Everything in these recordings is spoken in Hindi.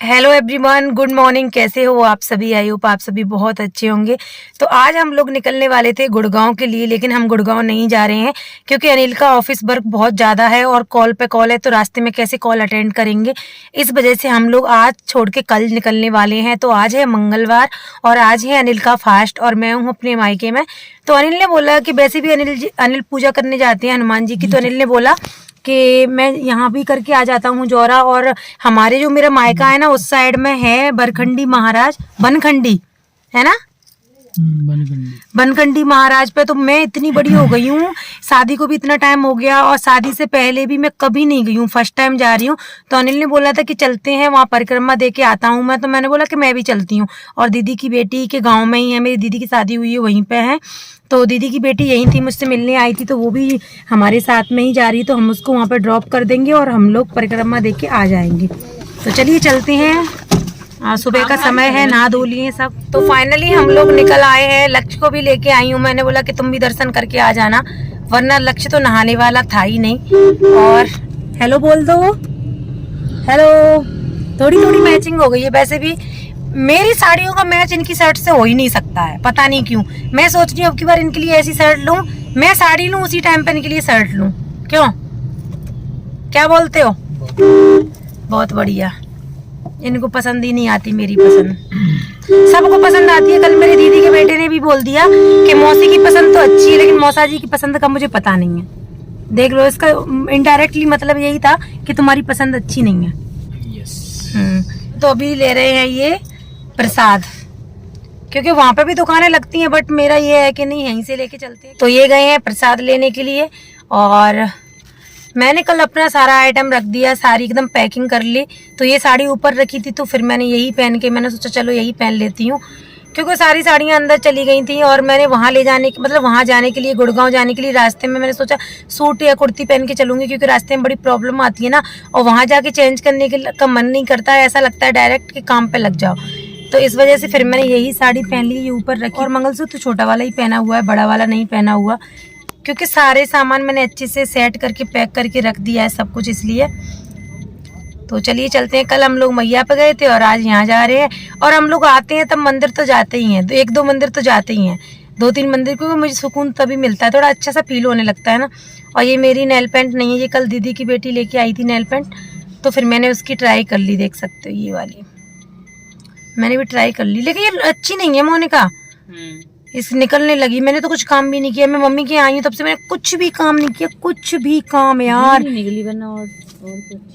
Hello everyone, good morning. कैसे हो आप सभी? आई होप आप सभी बहुत अच्छे होंगे। तो आज हम लोग निकलने वाले थे गुड़गांव के लिए, लेकिन हम गुड़गांव नहीं जा रहे हैं क्योंकि अनिल का ऑफिस वर्क बहुत ज़्यादा है और कॉल पे कॉल है, तो रास्ते में कैसे कॉल अटेंड करेंगे। इस वजह से हम लोग आज छोड़ के कल निकलने वाले हैं। तो आज है मंगलवार और आज है अनिल का फास्ट और मैं हूँ अपने मायके में। तो अनिल ने बोला कि वैसे भी अनिल पूजा करने जाते हैं हनुमान जी की, तो अनिल ने बोला कि मैं यहाँ भी करके आ जाता हूँ जौरा। और हमारे जो मेरा मायका है ना उस साइड में है बरखंडी महाराज, बनखंडी है ना, बनखंडी महाराज पे। तो मैं इतनी बड़ी हो गई हूँ, शादी को भी इतना टाइम हो गया और शादी से पहले भी मैं कभी नहीं गई हूँ, फर्स्ट टाइम जा रही हूँ। तो अनिल ने बोला था कि चलते हैं वहाँ परिक्रमा दे के आता हूँ मैं, तो मैंने बोला कि मैं भी चलती हूँ। और दीदी की बेटी के गाँव में ही है, मेरी दीदी की शादी हुई है वहीं पे है, तो दीदी की बेटी यहीं थी, मुझसे मिलने आई थी, तो वो भी हमारे साथ में ही जा रही, तो हम उसको वहाँ पे ड्रॉप कर देंगे और हम लोग परिक्रमा दे के आ जाएंगे। तो चलिए चलते हैं। सुबह का समय है, नहा धो लिए सब। तो फाइनली हम लोग निकल आए हैं। लक्ष्य को भी लेके आई हूँ, मैंने बोला कि तुम भी दर्शन करके आ जाना, वरना लक्ष्य तो नहाने वाला था ही नहीं। और हेलो बोल दो, हेलो। थोड़ी थोड़ी मैचिंग हो गई है, वैसे भी मेरी साड़ियों का मैच इनकी शर्ट से हो ही नहीं सकता है, पता नहीं क्यों। मैं सोच रही हूँ अब की बार इनके लिए ऐसी शर्ट लूं, मैं साड़ी लूं उसी टाइम पे इनके लिए शर्ट लूं। क्यों, क्या बोलते हो? बहुत बढ़िया। इनको पसंद ही नहीं आती मेरी पसंद, सबको पसंद आती है। कल मेरी दीदी के बेटे ने भी बोल दिया कि मौसी की पसंद तो अच्छी है, लेकिन मौसा जी की पसंद का मुझे पता नहीं है। देख लो, इसका इनडायरेक्टली मतलब यही था कि तुम्हारी पसंद अच्छी नहीं है। तो अभी ले रहे हैं ये प्रसाद, क्योंकि वहां पे भी दुकानें लगती हैं, बट मेरा ये है कि नहीं यहीं से लेके चलते हैं। तो ये गए हैं प्रसाद लेने के लिए और मैंने कल अपना सारा आइटम रख दिया, सारी एकदम पैकिंग कर ली। तो ये साड़ी ऊपर रखी थी, तो फिर मैंने यही पहन के, मैंने सोचा चलो यही पहन लेती हूँ, क्योंकि सारी साड़ियाँ अंदर चली गई थी। और मैंने वहाँ ले जाने के मतलब वहाँ जाने के लिए, गुड़गांव जाने के लिए रास्ते में मैंने सोचा सूट या कुर्ती पहन के चलूंगी, क्योंकि रास्ते में बड़ी प्रॉब्लम आती है ना, और वहाँ जाके चेंज करने का मन नहीं करता है, ऐसा लगता है डायरेक्ट कि काम पे लग जाओ। तो इस वजह से फिर मैंने यही साड़ी पहन ली, ये ऊपर रखी। और मंगलसूत्र छोटा वाला ही पहना हुआ है, बड़ा वाला नहीं पहना हुआ, क्योंकि सारे सामान मैंने अच्छे से सेट करके पैक करके रख दिया है सब कुछ, इसलिए। तो चलिए चलते हैं। कल हम लोग मैया पे गए थे और आज यहाँ जा रहे हैं। और हम लोग आते हैं तब मंदिर तो जाते ही हैं, तो एक दो मंदिर तो जाते ही हैं, 2-3 मंदिर, क्योंकि मुझे सुकून तभी मिलता है, थोड़ा अच्छा सा फील होने लगता है ना। और ये मेरी नेल पेंट नहीं है, ये कल दीदी की बेटी लेके आई थी नेल पेंट, तो फिर मैंने उसकी ट्राई कर ली, देख सकते हो ये वाली मैंने भी ट्राई कर ली, लेकिन ये अच्छी नहीं है मोनिका, इस निकलने लगी। मैंने तो कुछ काम भी नहीं किया, मैं मम्मी की आई हूँ तब से मैंने कुछ भी काम नहीं किया, कुछ भी काम यार निकली वरना और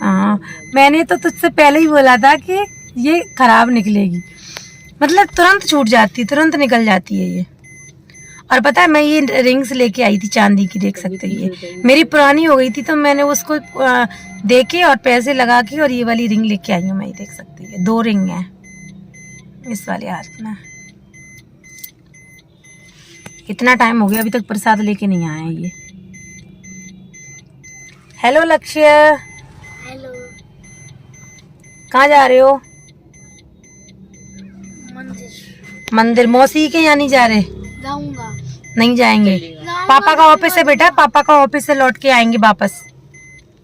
हाँ, मैंने तो तुझसे पहले ही बोला था कि ये खराब निकलेगी, मतलब तुरंत छूट जाती है, तुरंत निकल जाती है ये। और पता है मैं ये रिंग्स लेके आई थी चांदी की, देख सकते हो ये मेरी पुरानी हो गई थी, तो मैंने उसको दे के और पैसे लगा के और ये वाली रिंग लेके आई हूँ मैं, देख सकते हो 2 रिंग है इस वाले हाथ में। कितना टाइम हो गया अभी तक प्रसाद लेके नहीं आया है ये। हेलो लक्ष्य, हेलो। कहाँ जा रहे हो? मंदिर मौसी के यहाँ नहीं जा रहे? जाऊंगा। नहीं जाएंगे, पापा का ऑफिस है बेटा, पापा का ऑफिस से लौट के आएंगे वापस।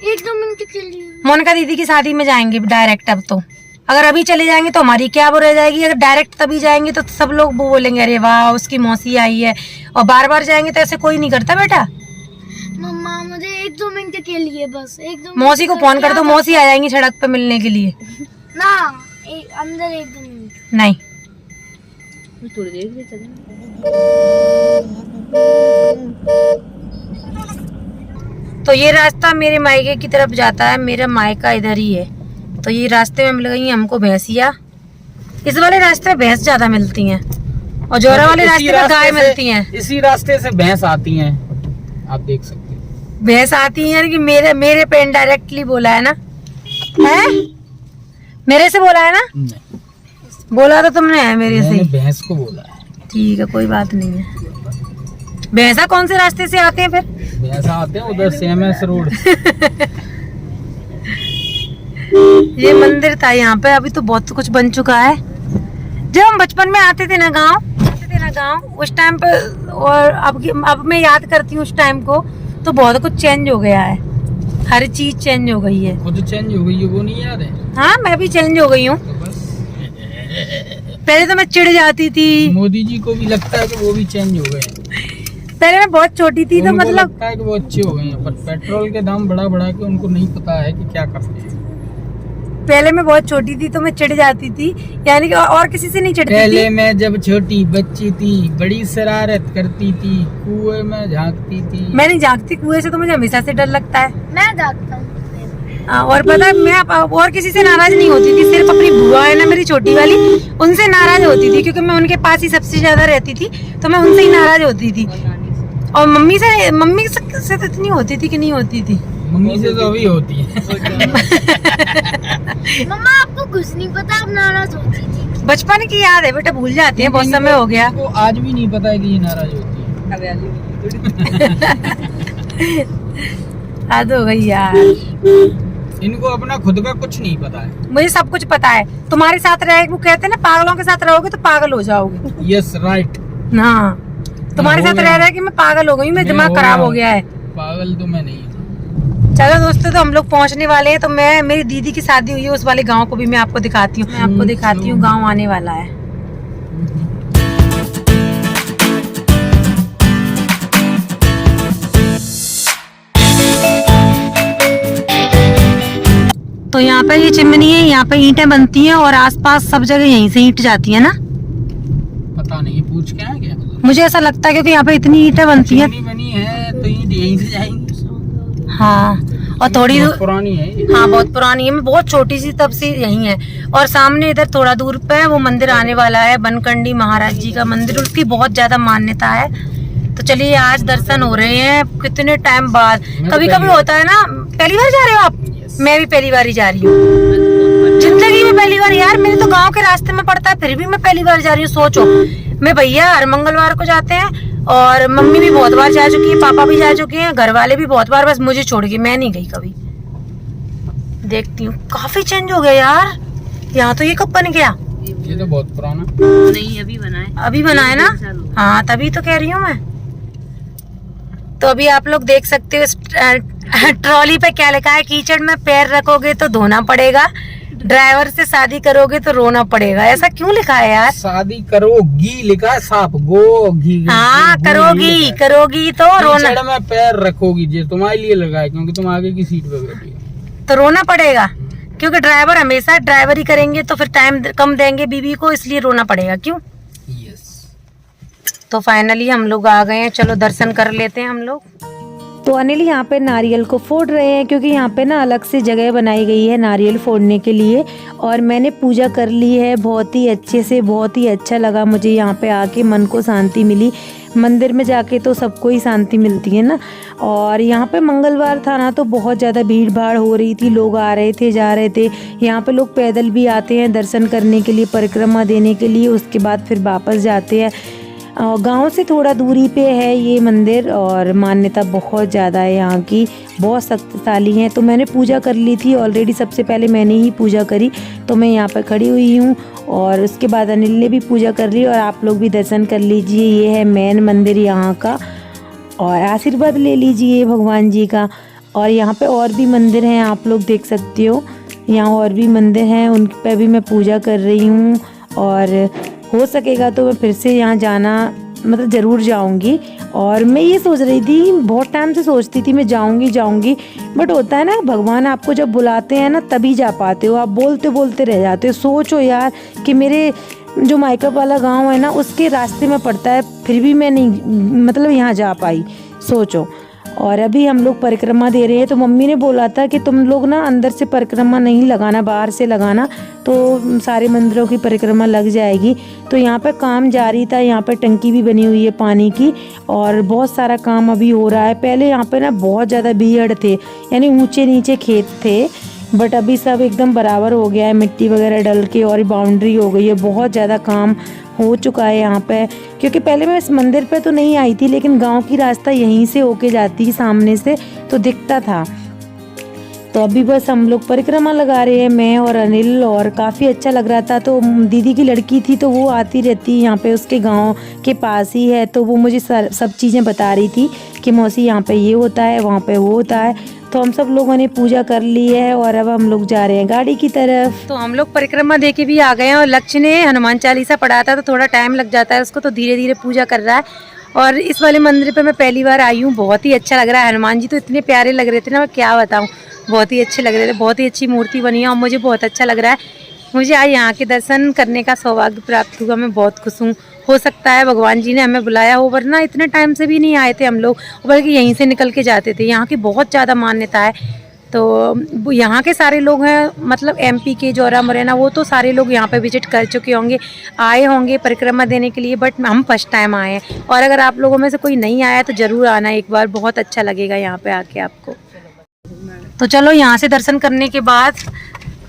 1-2 मिनट के लिए मोनिका दीदी की शादी में जाएंगे डायरेक्ट। अब तो अगर अभी चले जाएंगे तो हमारी क्या वो रह जाएगी, अगर डायरेक्ट तभी जाएंगे तो सब लोग वो बोलेंगे अरे वाह उसकी मौसी आई है। और बार बार जाएंगे तो ऐसे कोई नहीं करता बेटा। मम्मा मुझे 1-2 मिनट के लिए बस 1-2 मौसी को फोन कर दो, मौसी आ जाएंगी सड़क पे मिलने के लिए ना, अंदर 1-2 मिनट नहीं। थोड़ी देर के लिए चलेंगे। तो ये रास्ता मेरे मायके की तरफ जाता है, मेरा मायका इधर ही है। तो ये रास्ते में मिल गई हमको भैंसिया, इस वाले रास्ते में भैंस ज्यादा मिलती हैं और जोरा वाले रास्ते में गाय मिलती हैं। इसी रास्ते से भैंस आती हैं, आप देख सकते हैं। भैंस आती हैं कि मेरे पे इनडायरेक्टली बोला है ना, है मेरे से बोला है ना? नहीं, बोला तो तुमने है मेरे से, भैंस को बोला है। ठीक है कोई बात नहीं है। भैंसा कौन से रास्ते से आते हैं फिर? भैंसा आते हैं उधर से MS रोड। ये मंदिर था यहाँ पे, अभी तो बहुत कुछ बन चुका है। जब हम बचपन में आते थे ना गांव उस टाइम पे, और अब मैं याद करती हूँ उस टाइम को, तो बहुत कुछ चेंज हो गया है, हर चीज चेंज हो गई है। खुद चेंज हो गई है, वो नहीं याद है? हाँ मैं भी चेंज हो गई हूँ। पहले तो मैं चिढ़ जाती थी, मोदी जी को भी लगता है कि वो भी चेंज हो गए हैं। पहले मैं बहुत छोटी थी तो उनको मतलब लगता है कि वो अच्छे हो गए हैं, पर पेट्रोल के दाम बढ़ा के उनको नहीं पता है कि क्या करते हैं। पहले मैं बहुत छोटी थी तो मैं चिढ़ जाती थी, यानी कि और किसी से नहीं चिढ़ती पहले थी। मैं जब छोटी बच्ची थी बड़ी शरारत करती थी, कुएं में झांकती थी। मैं नहीं झांकती कुएं से, तो मुझे हमेशा से डर लगता है। मैं जागता हूँ। और पता है मैं और किसी से नाराज नहीं होती थी, सिर्फ अपनी बुआ है ना मेरी छोटी वाली, उनसे नाराज होती थी, क्योंकि मैं उनके पास ही सबसे ज्यादा रहती थी, तो मैं उनसे ही नाराज होती थी। और मम्मी से तो इतनी होती थी कि नहीं होती थी। मम्मी से तो अभी होती है। मम्मा आपको कुछ नहीं पता, आप नाराज होती थी। बचपन की याद है बेटा, भूल जाते हैं, बहुत समय हो गया। वो आज भी नहीं पता है कि ये नाराज होती है। याद हो गई यार, इनको अपना खुद का कुछ नहीं पता है। मुझे सब कुछ पता है। तुम्हारे साथ रहे, वो कहते हैं ना पागलों के साथ रहोगे तो पागल हो जाओगे। Yes right. हाँ, तुम्हारे हो साथ गया। रह रहे कि मैं पागल हो गई, मेरा मैं दिमाग खराब हो गया है। पागल तो मैं नहीं हूँ। चलो दोस्तों, तो हम लोग पहुंचने वाले हैं। तो मैं, मेरी दीदी की शादी हुई है, उस वाले गांव को भी मैं आपको दिखाती हूँ। मैं आपको दिखाती हूँ, गांव आने वाला है। तो यहाँ पे ये चिमनी है, यहाँ पे ईंटें बनती हैं और आसपास सब जगह यहीं से ईंट जाती है ना। पता नहीं, पूछ के आए क्या? मुझे ऐसा लगता है क्योंकि यहाँ पे इतनी ईंटें बनती हैं। चिमनी बनी है तो ईंट यहीं से जाएंगी। हाँ, और थोड़ी बहुत पुरानी है ये। हाँ बहुत पुरानी है, मैं बहुत छोटी सी तब से यही है। और सामने इधर थोड़ा दूर पे वो मंदिर आने वाला है, बनकंडी महाराज जी का मंदिर, उसकी बहुत ज्यादा मान्यता है। तो चलिए आज दर्शन हो रहे हैं कितने टाइम बाद। कभी कभी होता है ना, पहली बार जा रहे हो आप? मैं भी पहली बार ही जा रही हूँ, जिंदगी में पहली बार यार। मेरे तो गाँव के रास्ते में पड़ता है, फिर भी मैं पहली बार जा रही हूँ। सोचो, मैं भैया हर मंगलवार को जाते हैं, और मम्मी भी बहुत बार जा चुकी है, पापा भी जा चुके हैं, घर वाले भी बहुत बार, बस मुझे छोड़ के मैं नहीं गई कभी। देखती हूँ, काफी चेंज हो गया यार यहाँ तो। ये कब बन गया? ये तो बहुत पुराना। नहीं, अभी बना है। अभी बना है ना? हाँ, तभी तो कह रही हूँ मैं। तो अभी आप लोग देख सकते हो इस ट्रॉली पे क्या लिखा है, कीचड़ में पैर रखोगे तो धोना पड़ेगा, ड्राइवर से शादी करोगे तो रोना पड़ेगा। ऐसा क्यों लिखा है यार? शादी करोगी लिखा है, साफ गो घी। हाँ, करोगी तो रोना, कीचड़ में पैर रखोगी, ये तुम्हारे लिए लगा है क्योंकि तुम आगे की सीट पे बैठी हो। तो रोना पड़ेगा, क्योंकि ड्राइवर हमेशा ड्राइवरी करेंगे तो फिर टाइम कम देंगे बीवी को, इसलिए रोना पड़ेगा। क्यों? यस। तो फाइनली हम लोग आ गए हैं, चलो दर्शन कर लेते हैं हम लोग। तो अनिल यहाँ पे नारियल को फोड़ रहे हैं, क्योंकि यहाँ पे ना अलग से जगह बनाई गई है नारियल फोड़ने के लिए। और मैंने पूजा कर ली है बहुत ही अच्छे से, बहुत ही अच्छा लगा मुझे यहाँ पे आके, मन को शांति मिली। मंदिर में जाके तो सबको ही शांति मिलती है ना। और यहाँ पे मंगलवार था ना, तो बहुत ज़्यादा भीड़ भाड़ हो रही थी, लोग आ रहे थे जा रहे थे। यहाँ पे लोग पैदल भी आते हैं दर्शन करने के लिए, परिक्रमा देने के लिए, उसके बाद फिर वापस जाते हैं। गांव से थोड़ा दूरी पे है ये मंदिर, और मान्यता बहुत ज़्यादा है यहाँ की, बहुत शक्तिशाली है। तो मैंने पूजा कर ली थी ऑलरेडी, सबसे पहले मैंने ही पूजा करी, तो मैं यहाँ पर खड़ी हुई हूँ। और उसके बाद अनिल ने भी पूजा कर ली, और आप लोग भी दर्शन कर लीजिए। ये है मेन मंदिर यहाँ का, और आशीर्वाद ले लीजिए भगवान जी का। और यहाँ पे और भी मंदिर हैं, आप लोग देख सकते हो, यहाँ और भी मंदिर हैं, उन पे भी मैं पूजा कर रही हूँ। और हो सकेगा तो मैं फिर से यहाँ जाना, मतलब ज़रूर जाऊँगी। और मैं ये सोच रही थी, बहुत टाइम से सोचती थी मैं जाऊँगी, बट होता है ना, भगवान आपको जब बुलाते हैं ना तभी जा पाते हो, आप बोलते बोलते रह जाते हो। सोचो यार कि मेरे जो मायका वाला गांव है ना, उसके रास्ते में पड़ता है, फिर भी मैं नहीं, मतलब यहाँ जा पाई, सोचो। और अभी हम लोग परिक्रमा दे रहे हैं, तो मम्मी ने बोला था कि तुम लोग ना अंदर से परिक्रमा नहीं लगाना, बाहर से लगाना, तो सारे मंदिरों की परिक्रमा लग जाएगी। तो यहाँ पे काम जारी था, यहाँ पे टंकी भी बनी हुई है पानी की, और बहुत सारा काम अभी हो रहा है। पहले यहाँ पे ना बहुत ज़्यादा भीड़ थे, यानी ऊंचे नीचे खेत थे, बट अभी सब एकदम बराबर हो गया है, मिट्टी वगैरह डल के, और बाउंड्री हो गई है। बहुत ज़्यादा काम हो चुका है यहाँ पे, क्योंकि पहले मैं इस मंदिर पे तो नहीं आई थी, लेकिन गांव की रास्ता यहीं से होके जाती सामने से, तो दिखता था। तो अभी बस हम लोग परिक्रमा लगा रहे हैं, मैं और अनिल, और काफ़ी अच्छा लग रहा था। तो दीदी की लड़की थी, तो वो आती रहती यहाँ पे, उसके गांव के पास ही है, तो वो मुझे सब चीज़ें बता रही थी कि मौसी यहाँ पे ये होता है, वहाँ पे वो होता है। तो हम सब लोगों ने पूजा कर ली है और अब हम लोग जा रहे हैं गाड़ी की तरफ। तो हम लोग परिक्रमा दे के भी आ गए हैं और लक्ष्य ने हनुमान चालीसा पढ़ा था तो थोड़ा टाइम लग जाता है उसको, तो धीरे धीरे पूजा कर रहा है। और इस वाले मंदिर पे मैं पहली बार आई हूँ, बहुत ही अच्छा लग रहा है। हनुमान जी तो इतने प्यारे लग रहे थे ना, मैं क्या बताऊँ, बहुत ही अच्छे लग रहे थे, बहुत ही अच्छी मूर्ति बनी है और मुझे बहुत अच्छा लग रहा है। मुझे आज यहाँ के दर्शन करने का सौभाग्य प्राप्त हुआ, मैं बहुत खुश हूँ। हो सकता है भगवान जी ने हमें बुलाया हो, वरना इतने टाइम से भी नहीं आए थे हम लोग, बल्कि यहीं से निकल के जाते थे। यहाँ की बहुत ज़्यादा मान्यता है, तो यहाँ के सारे लोग हैं, मतलब एमपी के जौरा मुरैना, वो तो सारे लोग यहाँ पे विजिट कर चुके होंगे, आए होंगे परिक्रमा देने के लिए, बट हम फर्स्ट टाइम आए हैं। और अगर आप लोगों में से कोई नहीं आया तो ज़रूर आना एक बार, बहुत अच्छा लगेगा यहाँ पे आके आपको। तो चलो यहाँ से दर्शन करने के बाद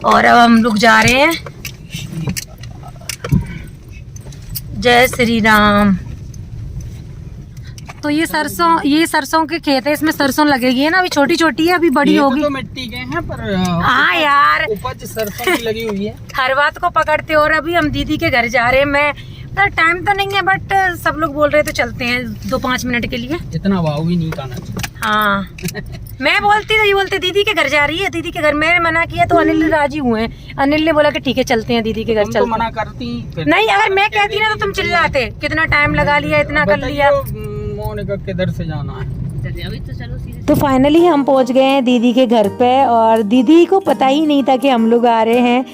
और अब हम लोग जा रहे हैं। जय श्री राम। तो ये सरसों के खेत है, इसमें सरसों लगेगी है ना, अभी छोटी छोटी है, अभी बड़ी होगी। तो मिट्टी के हैं पर हाँ यार, उपज सरसों की लगी हुई है। हर बात को पकड़ते। और अभी हम दीदी के घर जा रहे हैं। मैं टाइम तो नहीं है, बट सब लोग बोल रहे तो चलते हैं 2-5 मिनट के लिए। इतना वाव भी नहीं करना चाहिए। हाँ मैं बोलती तो ये बोलते दीदी के घर जा रही है, दीदी के घर। मैंने मना किया तो अनिल राजी हुए हैं। अनिल ने बोला कि ठीक है चलते हैं दीदी के घर। चलते मना करती नहीं, अगर मैं कहती ना तो तुम चिल्लाते, कितना टाइम लगा लिया, इतना कर लिया। मोनिका के घर से जाना है। तो फाइनली हम पहुंच गए हैं दीदी के घर पे और दीदी को पता ही नहीं था कि हम लोग आ रहे हैं,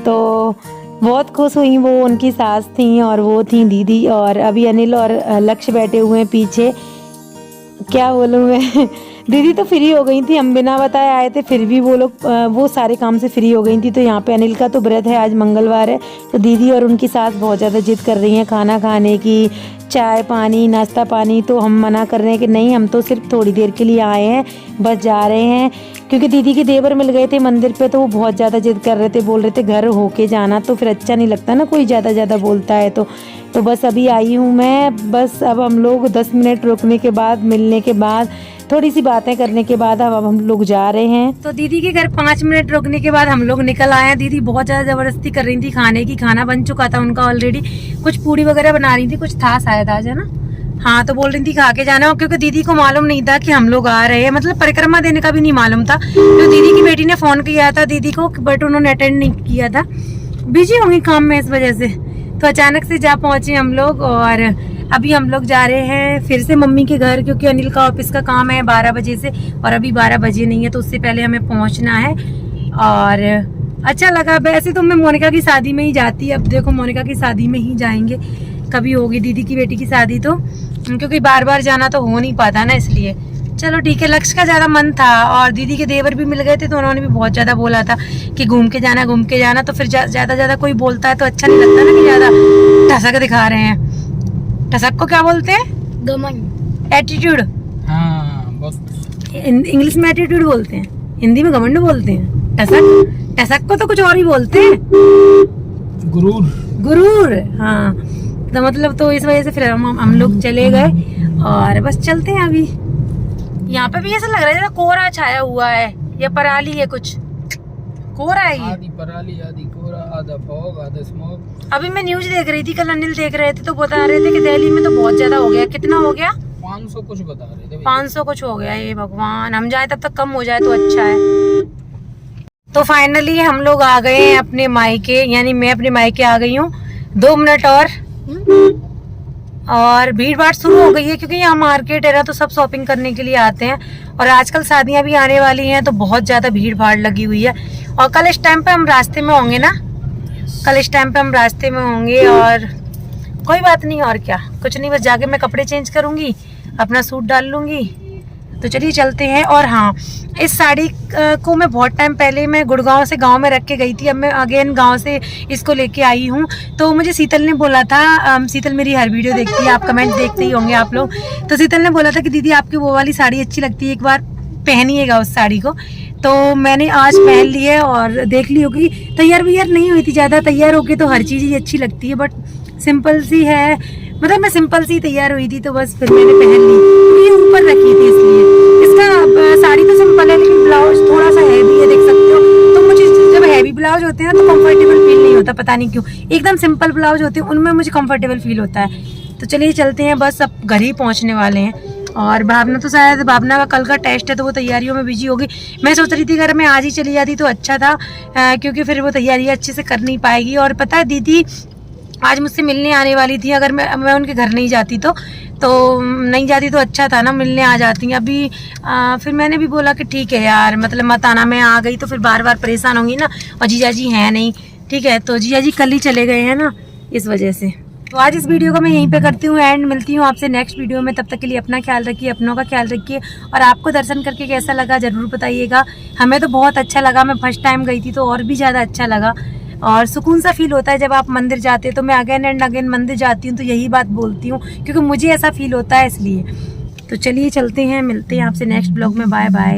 तो बहुत खुश हुई वो। उनकी सास थी और वो थी दीदी, और अभी अनिल और लक्ष्य बैठे हुए हैं पीछे। क्या बोलूँ मैं दीदी तो फ्री हो गई थी, हम बिना बताए आए थे, फिर भी वो लोग वो सारे काम से फ्री हो गई थी। तो यहाँ पे अनिल का तो व्रत है, आज मंगलवार है, तो दीदी और उनकी सास बहुत ज़्यादा जिद कर रही हैं खाना खाने की, चाय पानी नाश्ता पानी। तो हम मना कर रहे हैं कि नहीं, हम तो सिर्फ थोड़ी देर के लिए आए हैं, बस जा रहे हैं। क्योंकि दीदी के देवर मिल गए थे मंदिर पे, तो वो बहुत ज़्यादा जिद कर रहे थे, बोल रहे थे घर होके जाना, तो फिर अच्छा नहीं लगता ना कोई ज़्यादा बोलता है। तो बस अभी आई हूँ मैं, बस अब हम लोग 10 मिनट रुकने के बाद, मिलने के बाद, थोड़ी सी बातें करने के बाद अब हम लोग जा रहे हैं। तो दीदी के घर 5 मिनट रुकने के बाद हम लोग निकल आए हैं। दीदी बहुत ज्यादा जबरदस्ती कर रही थी खाने की, खाना बन चुका था उनका ऑलरेडी, कुछ पूड़ी वगैरह बना रही थी, कुछ था शायद आज, है ना। हाँ, तो बोल रही थी खा के जाना, क्योंकि दीदी को मालूम नहीं था कि हम लोग आ रहे हैं, मतलब परिक्रमा देने का भी नहीं मालूम था। तो दीदी की बेटी ने फोन किया था दीदी को, बट उन्होंने अटेंड नहीं किया था, बिजी होंगी काम में इस वजह से। तो अचानक से जा पहुंचे हम लोग और अभी हम लोग जा रहे हैं फिर से मम्मी के घर, क्योंकि अनिल का ऑफिस का काम है 12 बजे से, और अभी 12 बजे नहीं है, तो उससे पहले हमें पहुंचना है। और अच्छा लगा। वैसे तो मैं मोनिका की शादी में ही जाती, अब देखो मोनिका की शादी में ही जाएंगे, कभी होगी दीदी की बेटी की शादी, तो क्योंकि बार बार जाना तो हो नहीं पाता ना, इसलिए चलो ठीक है। लक्ष्य का ज़्यादा मन था और दीदी के देवर भी मिल गए थे, तो उन्होंने भी बहुत ज़्यादा बोला था कि घूम के जाना। तो फिर ज़्यादा कोई बोलता है तो अच्छा नहीं लगता ना, कि ज़्यादा ठसक दिखा रहे हैं। ठसक को क्या बोलते हैं? घमंड। एटीट्यूड। हाँ, इंग्लिश में एटीट्यूड बोलते हैं, हिंदी में घमंड बोलते हैं। ठसक को तो कुछ और ही बोलते हैं, गुरूर। हाँ, तो मतलब तो इस वजह से फिर हम लोग चले गए और बस चलते हैं अभी। यहाँ पे भी ऐसा लग रहा है जैसे कोहरा छाया हुआ है, या पराली है, कुछ कोहरा है ये। आधी पराली, आधी कोहरा, आधा फॉग, आधा स्मोक। अभी मैं न्यूज देख रही थी, कल अनिल देख रहे थे, तो बता रहे थे कि दिल्ली में तो बहुत ज्यादा हो गया। कितना हो गया? 500 कुछ बता रहे थे। 500 कुछ हो गया। ये भगवान, हम जाए तब तक कम हो जाए तो अच्छा है। तो फाइनली हम लोग आ गए हैं अपने मायके, यानी मैं अपने मायके आ गई हूँ। 2 मिनट और भीड़ भाड़ शुरू हो गई है, क्योंकि यहाँ मार्केट है ना, तो सब शॉपिंग करने के लिए आते हैं। और आजकल शादियां भी आने वाली हैं, तो बहुत ज्यादा भीड़ भाड़ लगी हुई है। और कल इस टाइम पे हम रास्ते में होंगे ना, और कोई बात नहीं, और क्या, कुछ नहीं, बस जाके मैं कपड़े चेंज करूंगी, अपना सूट डाल लूंगी। तो चलिए चलते हैं। और हाँ, इस साड़ी को मैं बहुत टाइम पहले मैं गुड़गांव से गांव में रख के गई थी, अब मैं अगेन गांव से इसको लेके आई हूँ। तो मुझे शीतल ने बोला था, शीतल मेरी हर वीडियो देखती है, आप कमेंट देखते ही होंगे आप लोग, तो शीतल ने बोला था कि दीदी आपकी वो वाली साड़ी अच्छी लगती है, एक बार पहनिएगा उस साड़ी को। तो मैंने आज पहन ली है और देख ली होगी, तैयार वैयार नहीं हुई थी ज़्यादा, तैयार होके तो हर चीज़ ही अच्छी लगती है, बट सिंपल सी है, मतलब मैं सिंपल सी तैयार हुई थी, तो बस फिर मैंने पहन ली। ये ऊपर रखी थी इसलिए। इसका साड़ी तो सिंपल है, लेकिन ब्लाउज थोड़ा सा हैवी है, देख सकते हो। तो मुझे जब हैवी ब्लाउज होते हैं ना, तो कंफर्टेबल फील नहीं होता, पता नहीं क्यों। एकदम सिंपल ब्लाउज होते हैं, उनमें मुझे कंफर्टेबल फील होता है। तो चलिए चलते हैं, बस अब घर ही पहुंचने वाले हैं। और भावना तो शायद भावना का कल का टेस्ट है तो वो तैयारियों में बिजी होगी। मैं सोच रही थी अगर मैं आज ही चली जाती तो अच्छा था, क्योंकि फिर वो तैयारी अच्छे से कर नहीं पाएगी। और पता है दीदी आज मुझसे मिलने आने वाली थी, अगर मैं उनके घर नहीं जाती तो नहीं जाती तो अच्छा था ना, मिलने आ जाती। अभी फिर मैंने भी बोला कि ठीक है यार, मतलब मत आना, मैं आ गई तो फिर बार बार परेशान होंगी ना, और जीजा जी हैं नहीं, ठीक है। तो जीजा जी कल ही चले गए हैं ना, इस वजह से। तो आज इस वीडियो को मैं यहीं पे करती हूँ एंड, मिलती हूँ आपसे नेक्स्ट वीडियो में। तब तक के लिए अपना ख्याल रखिए, अपनों का ख्याल रखिए, और आपको दर्शन करके कैसा लगा ज़रूर बताइएगा। हमें तो बहुत अच्छा लगा, मैं फर्स्ट टाइम गई थी तो और भी ज़्यादा अच्छा लगा, और सुकून सा फील होता है जब आप मंदिर जाते हैं। तो मैं अगेन एंड अगेन मंदिर जाती हूँ तो यही बात बोलती हूँ, क्योंकि मुझे ऐसा फील होता है इसलिए। तो चलिए चलते हैं, मिलते हैं आपसे नेक्स्ट ब्लॉग में। Bye bye.